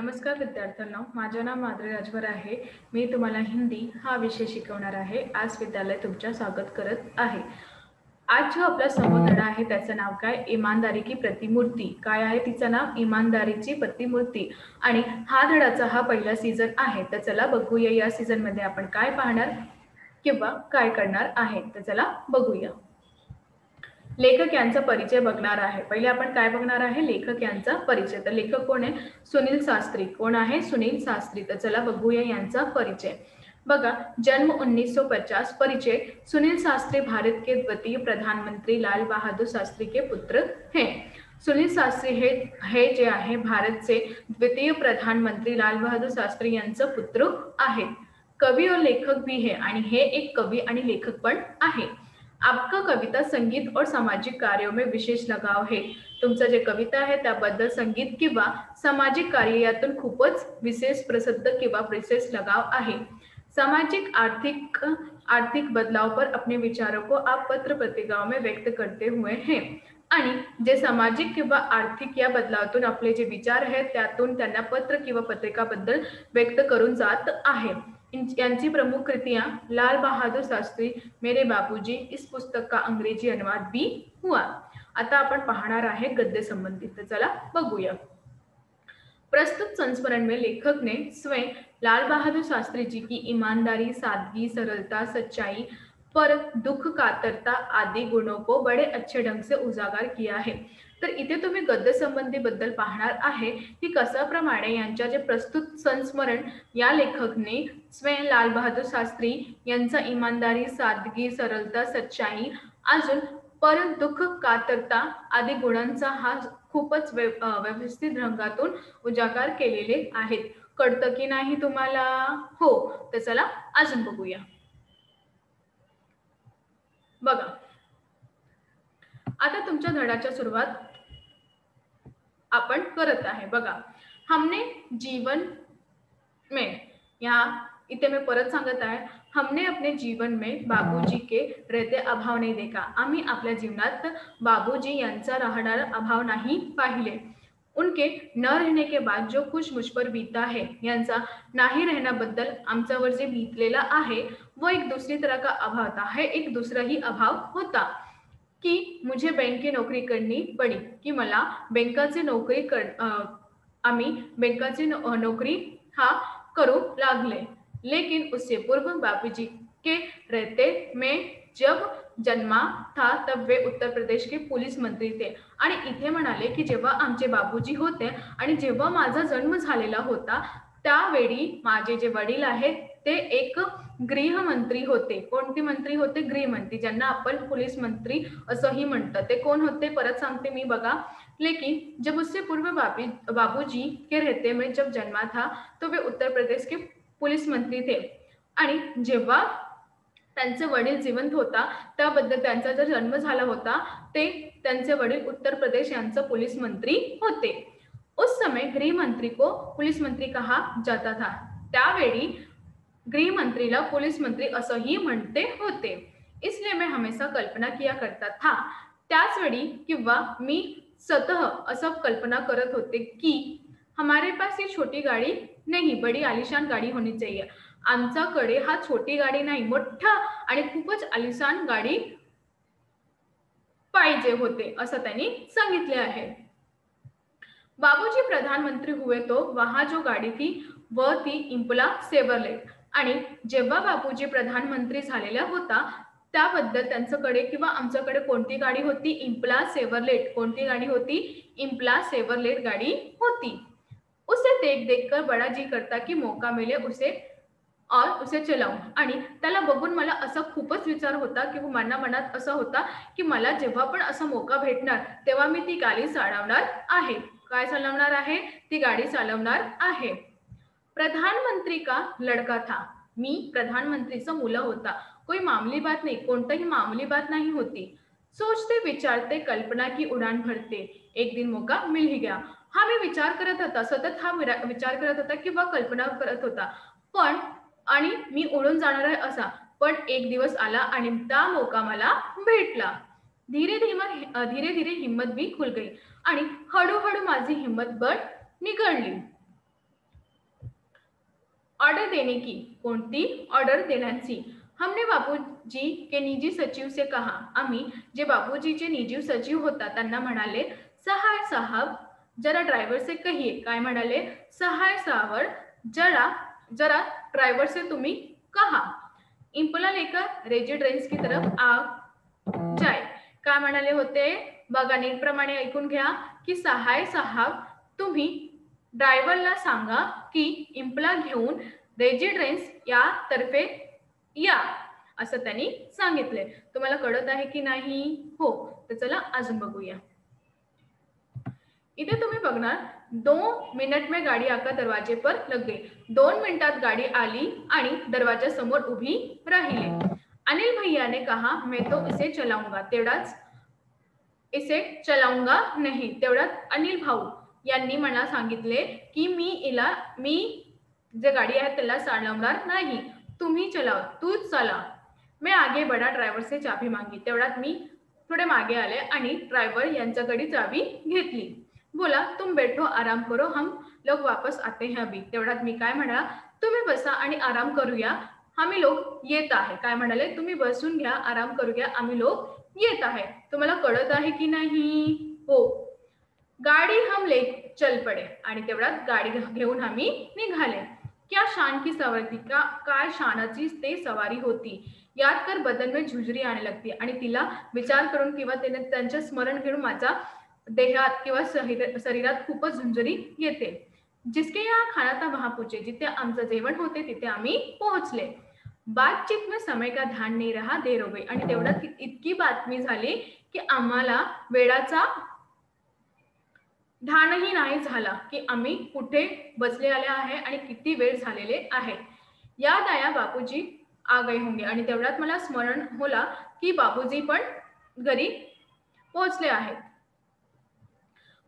नमस्कार विद्यार्थ्यांनो, माझे नाव माधुरी राजभर आहे। मी तुम्हाला हिंदी हा विषय शिकवणार आहे। आज विद्यालय तुमच्या स्वागत करत आहे। आज जो आपला समोर धडा आहे त्याचं नाव काय? ईमानदारी की प्रतिमूर्ती। काय आहे तिचं नाव? ईमानदारीची प्रतिमूर्ती। आणि हा धडाचा हा पहिला सीझन आहे। तर चला बघूया या सीझन मध्ये आपण काय पाहणार किंवा काय करणार आहे। तर चला बघूया। लेखक यांचा परिचय बघणार आहे। पहिले आपण काय बघणार आहे? लेखक यांचा परिचय। तर लेखक कोण आहे? सुनील शास्त्री। कोण आहे? सुनील शास्त्री। तर चला बघूया यांचा परिचय। बघा, जन्म 1950। परिचय, सुनील शास्त्री भारत के द्वितीय प्रधानमंत्री लाल बहादुर शास्त्री के पुत्र हैं। सुनील शास्त्री हे जे आहे भारतचे द्वितीय प्रधानमंत्री लाल बहादुर शास्त्री यांचे पुत्र आहेत। कवि और लेखक भी है आणि हे एक कवि आणि लेखक पण आहे। आपका कविता संगीत और सामाजिक कार्यों में विशेष लगाव है। तुमचं जे कविता आहे त्याबद्दल संगीत किंवा सामाजिक कार्य यातून खूपच विशेष प्रसिद्ध किंवा विशेष लगाव आहे। सामाजिक आर्थिक बदलाव पर अपने विचारों को आप पत्र पत्रिकाओं में व्यक्त करते हुए हैं। आणि जे सामाजिक किंवा आर्थिक या बदलावातून आपले जे विचार आहेत त्यातून त्यांना पत्र किंवा पत्रिकाबद्दल व्यक्त करून जात आहे। यांची प्रमुख कृतियां लाल बहादुर शास्त्री, मेरे बापूजी, इस पुस्तक का अंग्रेजी अनुवाद भी हुआ। आता आपण पाहणार आहे गद्य संबंधित। तर चला बघूया। प्रस्तुत संस्मरण में लेखक ने स्वयं लाल बहादुर शास्त्री जी की ईमानदारी, सादगी, सरलता, सच्चाई, पर दुख, कातरता आदि गुणों को बड़े अच्छे ढंग से उजागर किया है। तर इथे तुम्ही गद्य संबंधी बद्दल पाहणार आहे की कशाप्रमाणे यांच्या जे प्रस्तुत संस्मरण या लेखकने स्वयं लाल बहादुर शास्त्री यांचा ईमानदारी, सादगी, सरलता, सच्चाई अजून पर दुःख, कातरता आदी गुणांचा हा खूपच व्यवस्थित रंगातून उजागर केलेले आहेत। कळतं की नाही तुम्हाला? हो, तर चला अजून बघूया। बघा, आता तुमच्या धड्याची सुरुवात आपण करत आहे। बघा, हमने जीवन में, यहाँ इथे मैं परत सांगत आहे, हमने अपने जीवन में बाबूजी के रहते अभाव नहीं देखा। आम्ही आपल्या जीवनात बाबूजी यांचा राहणारा अभाव नाही पाहिले। उनके न रहने के बाद जो कुछ मुझ पर बीता है, यांचा नाही रहण्याबद्दल आमच्यावर जे बीतलेला आहे वो एक दूसरी तरह का अभाव था, है एक दूसरा ही अभाव होता कि मुझे बैंक की नौकरी करनी पड़ी, कि मला बैंकाची नौकरी आम्ही बैंकाची नौकरी हा करू लागले। लेकिन उससे पूर्व बापूजी के रहते में जब जन्मा था तब वे उत्तर प्रदेश के पुलिस मंत्री थे। आणि इथे म्हणाले की जेव्हा आमचे बाबूजी होते आणि जेव्हा माझा जन्म झालेला होता त्यावेळी माझे जे वडील आहेत ते एक गृहमंत्री होते। कोणते मंत्री होते? गृहमंत्री, ज्यांना आपण पुलिस मंत्री असंही म्हणतात। ते कोण होते? परत सांगते मी, बघा। लेकिन जब उससे पूर्व बाबूजी के रहते में जब जन्मा था तो वे उत्तर प्रदेश के पुलिस मंत्री थे। आणि जेव्हा त्यांचे वडील जिवंत होता त्याबद्दल त्यांचा जो जन्म झाला होता ते त्यांचे वडील उत्तर प्रदेश यांचे पुलिस मंत्री होते। उस समय गृह मंत्री को पुलिस मंत्री कहा जाता था। त्यावेळी गृह मंत्रीला पुलिस मंत्री असंही म्हणते होते। इसलिए मैं हमेशा कल्पना किया करता था, त्याच वेळी किंवा मी स्वतः असं कल्पना करत होते की हमारे पास ये छोटी गाड़ी नहीं, बड़ी आलिशान गाड़ी होनी चाहिए। आमच्याकडे हा छोटी गाडी नाही, मोठा आणि खूपच आलिशान गाडी पाहिजे होते, असं त्यांनी सांगितले आहे। बाबूजी प्रधानमंत्री हुए तो वहां जो गाड़ी थी वह थी इम्पला सेवर्लेट। आणि जेव्हा बाबूजी प्रधानमंत्री झालेला होता त्याबद्दल त्यांच्याकडे किंवा आमच्याकडे कोणती गाडी होती? इम्पला सेवर्लेट। कोणती गाडी होती? इम्पला सेवर्लेट गाडी होती। उसे देख देखकर बड़ा जी करता की मौका मिले उसे चलाऊं। आणि त्याला बघून मला असं खूपच विचार होता की मनात असं होता की मला जेव्हा पण असा मौका भेटणार तेव्हा मी ती गाडी चालवणार आहे। काय चालवणार आहे? ती गाडी चालवणार आहे। प्रधानमंत्री का लड़का था, मी प्रधानमंत्रीचा मुला होता। कोई मामूली बात नहीं, कोणतीही मामूली बात नहीं होती। सोचते विचारते कल्पना की उड़ान भरते, एक दिन मौका मिल ही गया। हा मी विचार करत होता, सतत हा विचार करत होता किंवा कल्पना करत होता पण आणि मी उडून जाणार आहे असा, पण एक दिवस आला आणि त्या मौका मला भेटला। धीरे धीरे हिम्मत भी खुल गई आणि हळूहळू माझी हिम्मत पण निघळली। ऑर्डर देने की, कोणती ऑर्डर देण्याची। हमने बाबूजी के निजी सचिव से कहा, आम्ही जे बाबूजीचे निजी सचिव होता त्यांना म्हणाले, सहाय साहब जरा ड्राइवर से कहिए, काय म्हणाले, सहाय साहब जरा जरा ड्राइवर से तुम्ही कहा, इम्पला लेकर रेजिडेंस की तरफ आ जाए। काय म्हणाले होते बघा, नीटप्रमाणे ऐकून घ्या की सहाय साहब तुम्ही ड्रायव्हरला सांगा की इम्पला घेऊन रेजिडेंस या तर्फे या, असं त्यांनी सांगितले। तुम्हाला कळत आहे की नाही? हो, तर चला अजून बघूया। इथे तुम्ही बघणार 2 मिनट में गाड़ी आकर दरवाजे पर लग गई। 2 मिनिटात गाड़ी आली आणि दरवाजा समोर उभी राहिली। अनिल भैया ने कहा, मैं तो इसे चलाऊंगा, तेवढाच इसे चलाऊंगा नहीं, तेवढ्यात अनिल भाऊ यांनी मला सांगितले की मी जे गाडी आहे त्याला चालवणार नाही, तुम्ही चलाव, तूच चला। मैं आगे बढ़ा, ड्रायव्हर से चाबी मांगी, तेवढ्यात मी थोडे मागे आले आणि ड्रायव्हर यांच्याकडे चाबी घेतली। बोला तुम बैठो आराम करो, हम लोग वापस आते हैं अभी, तेवढ्यात मी काय म्हणाला, तुम्ही बसा आणि आराम करूया, आम्ही लोक येत आहे। काय म्हणाले, तुम्ही बसून घ्या, आराम करूया, आम्ही लोक येत आहे। तुम्हाला कळत आहे की नाही? हो। गाडी हम ले चल पडे, आणि तेवढ्यात गाडी घेऊन आम्ही निघाले। क्या शान की सवारी थी, का काय शानाची ते सवारी होती। याद कर बदन में झुंझरी आने लगती, आणि तिला विचार करून किंवा त्यांचे स्मरण घेऊन माझा देहात किंवा शरीरात खूपच झुंझरी येते। जिसके यहाँ खाना था वहां पूछे, जिथे आमचं जेवण होते तिथे आम्ही पोहोचले। बातचीत में समय का ध्यान नहीं रहा, देर हो गई, आणि तेवढ्यात इतकी बातमी झाली की आम्हाला वेळाचा ध्यानही नाही झाला की आम्ही कुठे बसले आले आहे आणि किती वेळ झालेले आहे। याद आया बाबूजी आ गए होंगे, आणि तेवढ्यात मला स्मरण होला की बाबूजी पण घरी पोहोचले आहेत।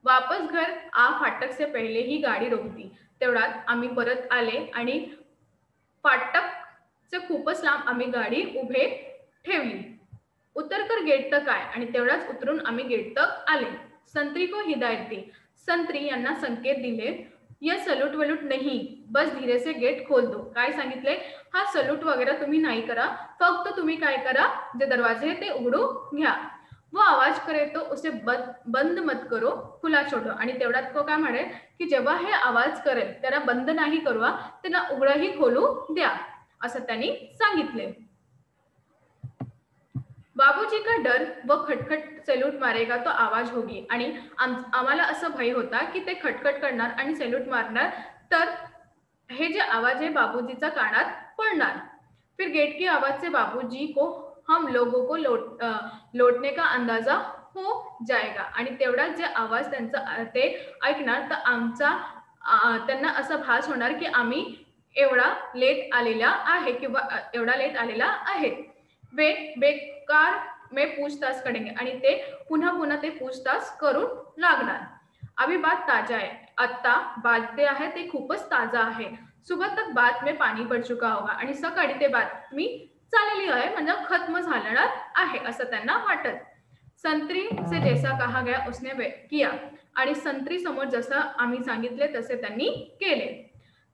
वापस घर आ फाटक से पहले ही गाडी रोक दी, तेवढ्यात आम्ही परत आले आणि फाटक से खूपच लांब आम्ही गाडी उभे ठेवली। उतरकर गेट तक आए, आणि तेवढ्याच उतरून आम्ही गेट तक आले। संत्री को हिदायत दी, संत्री यांना संकेत दिले, यह सलूट वलूट नहीं, बस धीरे से गेट खोल दो, काय सांगितले, हा सलूट वगैरे तुम्ही नाही करा, फक्त तुम्ही काय करा, जे दरवाजे ते उघडू घ्या। वो आवाज करे तो उसे बंद मत करो, खुला छोडो, आणि तेवढ्यात तो काय म्हणेल की जेव्हा हे आवाज करेल त्याला बंद नाही करवा, त्यांना उघडही खोलू द्या, असं त्यांनी सांगितले। बाबूजी का डर व खटखट सैल्यूट मारेगा तो आवाज होगी, आणि आम्हाला असं भय होता की ते खटखट करणार आणि सैल्यूट मारणार, तर हे जे आवाज आहे बाबूजीचा कानात पडणार। फिर गेट की आवाज से बाबूजी को हम लोगों को लौटने का अंदाजा हो जाएगा, आणि तेवढाच जे आवाज त्यांचा ते ऐकणार तर त्यांना असा भास होणार की आम्ही एवढा लेट आलेला आहे किंवा एवढा लेट आलेला आहे। वे बेकार में पूछताछ करेंगे, आणि ते पुन्हा पुन्हा ते पूछताछ करून लागणार। अभी बात ताजा है, आता बात ते आहे ते खूपच ताजा आहे। सुबह तक बात में पानी पड़ चुका होगा, आणि सकाळी ते बातमी चाललेली आहे म्हणजे खत्म झालेणार आहे असं त्यांना वाटत। संत्री से जैसा कहा गया उसने किया, आणि संत्री समोर जसं आम्ही सांगितले तसे त्यांनी केले।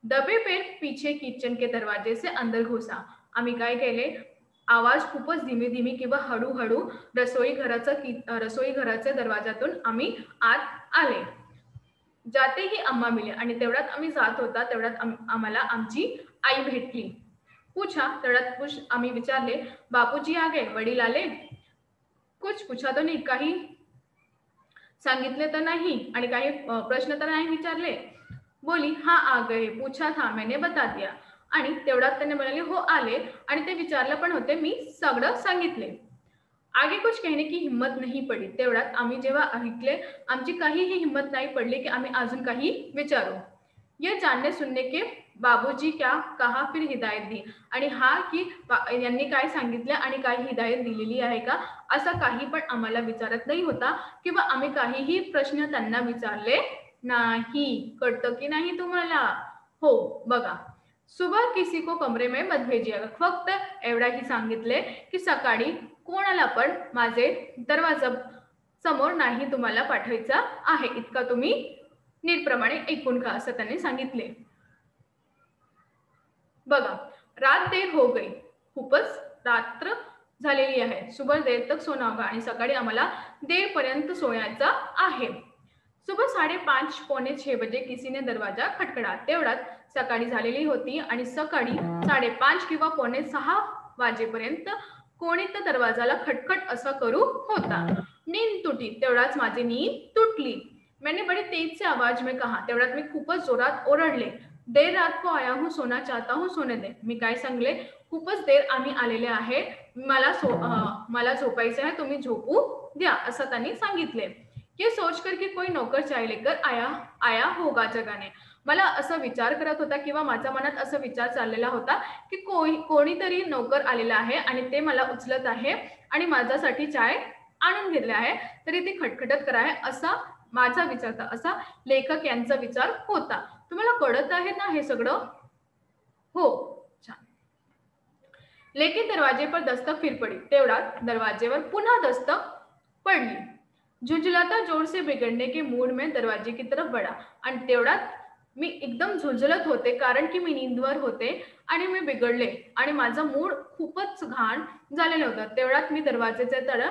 दबे पैर पीछे किचन के दरवाजे से अंदर घुसा, आम्ही काय केले, आवाज खूपच धीमी धीमी किंवा हळूहळू रसोई घराच्या दरवाजातून आम्ही आत आले। जाते ही अम्मा मिले, आणि तेवढ्यात आम्ही जात होता तेवढ्यात आम्हाला आमची आई भेटली। पूछा, तेवढ्यात आम्ही विचारले, बापूजी आ गए, वडील आले? कुछ पूछा तो नाही, काही सांगितले तर नाही आणि काही प्रश्न तर नाही विचारले। बोली, हाँ आ गए, पूछा था मैंने बता दिया, आणि तेवढ्यात त्यांनी म्हणाले, हो आले, आणि ते विचारले पण होते, मी सगळं सांगितले। आगे कुछ कहने की हिम्मत नहीं पड़ी, तेवढ्यात आम्ही जेव्हा ऐकले आमची काहीही हिम्मत नाही पडली की आम्ही अजून काही विचारू। ये जानने सुनने के बाबूजी क्या कहा फिर हिदायत दी, आणि हा की यांनी काय सांगितले आणि काय हिदायत दिलेली आहे का, असं काही पण आम्हाला विचारत नाही होता किंवा आम्ही काहीही प्रश्न त्यांना विचारले नाही। कळतं की नाही तुम्हाला? हो, बघा, सुबह किसी को कमरे में मत भेजिएगा, फक्त एवढाही सांगितले की सकाळी कोणाला पण माझे दरवाजा समोर नाही तुम्हाला पाठवायचा आहे, इतका तुम्ही नीटप्रमाणे ऐकून घ्या, असं त्यांनी सांगितले। बघा, रात देर हो गई, खूपच रात्र झालेली आहे. सुबह देर तक सोना होगा आणि सकाळी आम्हाला देरपर्यंत सोयायचं आहे. सुबह 5:30 पौने 6 बजे किसी ने दरवाजा खटखडा. तेवढ्यात सकाळी झालेली होती आणि सकाळी 5:30 किंवा पौने 6 वाजेपर्यंत कोणी तर दरवाजाला खटखट असा करू होता. नींद तुटी. तेवढ्याच माझी नींद तुटली. मैंने बड़ी तेज से आवाज में कहा. तेवढ्यात मी खूपच जोरात ओरडले. देर रात को आया हूँ, सोना चाहता हूँ, सोने दे. मी काय सांगले, खूपच देर आम्ही आलेले आहे, मला झोपायचं आहे, तुम्ही झोपू द्या, असं त्यांनी सांगितले. ये सोचकर की कोई नौकर चाय लेकर आया होगा जगाने. मला असं विचार करत होता किंवा माझ्या मनात असा विचार चाललेला होता की कोणीतरी नौकर आलेला आहे आणि ते मला उचलत आहे आणि माझ्यासाठी चाय आणून घेतले आहे, तरी ते खटखटत कराय असा माझा विचार होता, असा लेखक यांचा विचार होता. तुम्हाला कळत आहे ना हे सगळं? हो, छान. लेकिन दरवाजे पर दस्तक फिर पड़ी. तेवढ्यात दरवाजेवर पुन्हा दस्तक पडली. झुंझलाता जोर से बिगड़ने के मूड में दरवाजे की तरफ बढ़ा. आणि तेवढ्यात मी एकदम झुंझलत होते कारण की मी नींदवर होते आणि मी बिघडले आणि माझा मूड खूपच घाण झालेलं होतं. तेवढ्यात मी दरवाजेचे तळ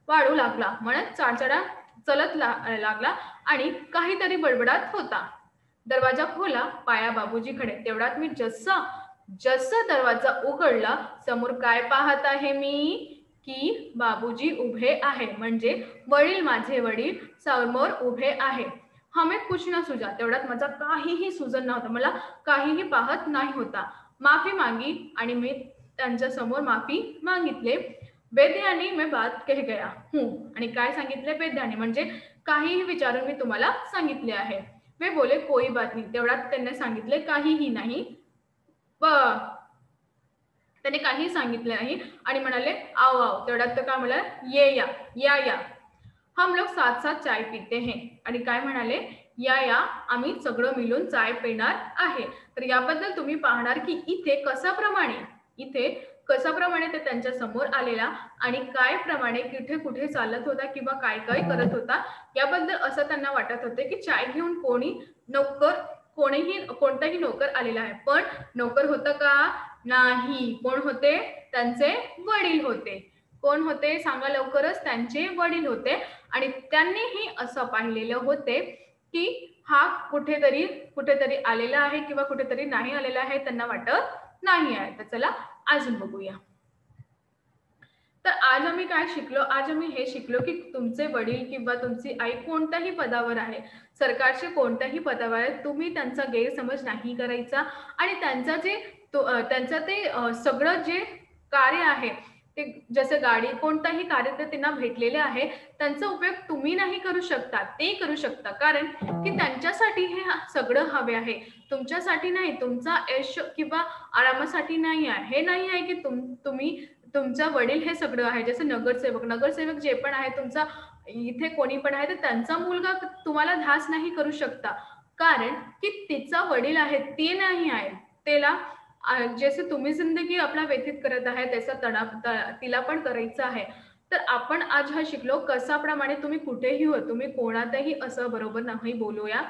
वाढू लागला, म्हणत चाडचाडा चलत लागला आणि काहीतरी बडबडात होता. दरवाजा खोला, पाया बाबूजी खडे. तेवढ्यात मी जसा दरवाजा उघडला, समोर काय पाहत आहे मी की बाबूजी उभे आहे, म्हणजे वडील, माझे वडील समोर उभे आहे. हमें कुछ न सुझा. तेवढ्यात माझा काहीही सुजन नव्हतं, मला काहीही पाहत नाही होता. माफी मागी आणि मी त्यांच्या समोर माफी मागितले. बेध्याने मैं बात कह गया हूँ. आणि काय सांगितले बेध्याने, म्हणजे काहीही विचारून मी तुम्हाला सांगितले आहे. वे बोले कोई बात नहीं. तेवढ्यात त्यांनी सांगितले काहीही नाही. त्याने काही सांगितले नाही आणि म्हणाले आओ आओ. तेवढ्यात तर काय म्हणाले, ये या. हम लोग साथ साथ चाय पीते हैं. आणि काय म्हणाले, या आम्ही सगळं मिळून चाय पिणार आहे. तर याबद्दल तुम्ही पाहणार की इथे कशाप्रमाणे ते त्यांच्या समोर आलेला आणि काय प्रमाणे कुठे चालत होता किंवा काय करत होता, याबद्दल असं त्यांना वाटत होते की चाय घेऊन कोणताही नोकर आलेला आहे. पण नोकर होतं का? नाही. कोण होते? त्यांचे वडील होते. कोण होते सांगा लवकरच? त्यांचे वडील होते आणि त्यांनीही असं पाहिलेलं होते की हा कुठेतरी आलेला आहे किंवा कुठेतरी नाही आलेला आहे, त्यांना वाटत नाही आहे. तर चला अजून बघूया. तर आज आम्ही काय शिकलो? आज आम्ही हे शिकलो की तुमचे वडील किंवा तुमची आई कोणत्याही पदावर आहे, सरकारचे कोणत्याही पदावर आहे, तुम्ही त्यांचा गैरसमज नाही करायचा आणि त्यांचं ते सगळं जे कार्य आहे, ते जसं गाडी कोणताही कार्य ते त्यांना भेटलेले आहे, त्यांचा उपयोग तुम्ही नाही करू शकता, ते करू शकता. कारण की त्यांच्यासाठी हे सगळं हवे आहे, तुमच्यासाठी नाही. तुमचा यश किंवा आरामासाठी नाही आहे. हे नाही आहे की तुम्ही तुमचा वडील हे सगळं आहे. जसं नगरसेवक जे पण आहे, तुमचा इथे कोणी पण आहे, तर त्यांचा मुलगा तुम्हाला ध्यास नाही करू शकता. कारण की तिचा वडील आहे, ते नाही आहे. त्याला जसे तुम्ही जिंदगी आपला व्यतीत करत आहे, त्याचा तिला पण करायचं आहे. तर आपण आज हा शिकलो कशाप्रमाणे तुम्ही कुठेही हो, तुम्ही कोणातही असं बरोबर नाही बोलूया.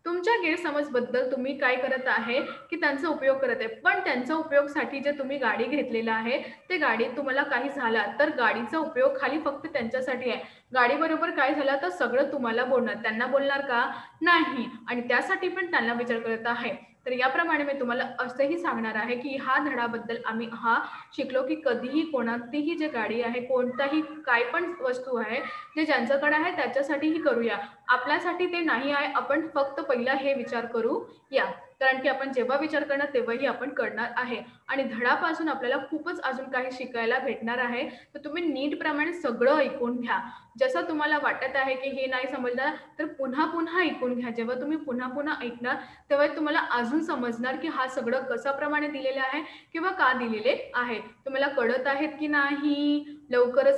तुमच्या गैरसमजबद्दल तुम्ही काय करत आहे की त्यांचा उपयोग करत आहे. पण त्यांचा उपयोगसाठी जे तुम्ही गाडी घेतलेला आहे, ते गाडीत तुम्हाला काही झाला तर गाडीचा उपयोग खाली फक्त त्यांच्यासाठी आहे. गाडीबरोबर काय झालं तर सगळं तुम्हाला बोलणार. त्यांना बोलणार का? नाही. आणि त्यासाठी पण त्यांना विचार करत आहे. तर याप्रमाणे मी तुम्हाला असंही सांगणार आहे की हा धडाबद्दल आम्ही शिकलो की कधीही कोणतीही जे गाडी आहे, कोणताही काय पण वस्तू आहे, जे ज्यांच्याकडे आहे त्याच्यासाठीही करूया. आपल्यासाठी ते नाही आहे. आपण फक्त पहिला हे विचार करू या. कारण की आपण जेव्हा विचार करणार तेव्हाही आपण करणार आहे आणि धडापासून आपल्याला खूपच अजून काही शिकायला भेटणार आहे. तर तुम्ही नीटप्रमाणे सगळं ऐकून घ्या. जसं तुम्हाला वाटत आहे की हे नाही समजणार, तर पुन्हा ऐकून घ्या. जेव्हा तुम्ही पुन्हा ऐकणार, तेव्हा तुम्हाला अजून समजणार की हा सगळं कशाप्रमाणे दिलेलं आहे किंवा का दिलेले आहे. तुम्हाला कळत आहेत की नाही? लवकर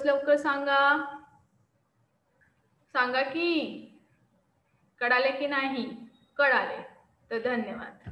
सांगा की कळाले की नाही? कळाले तर धन्यवाद.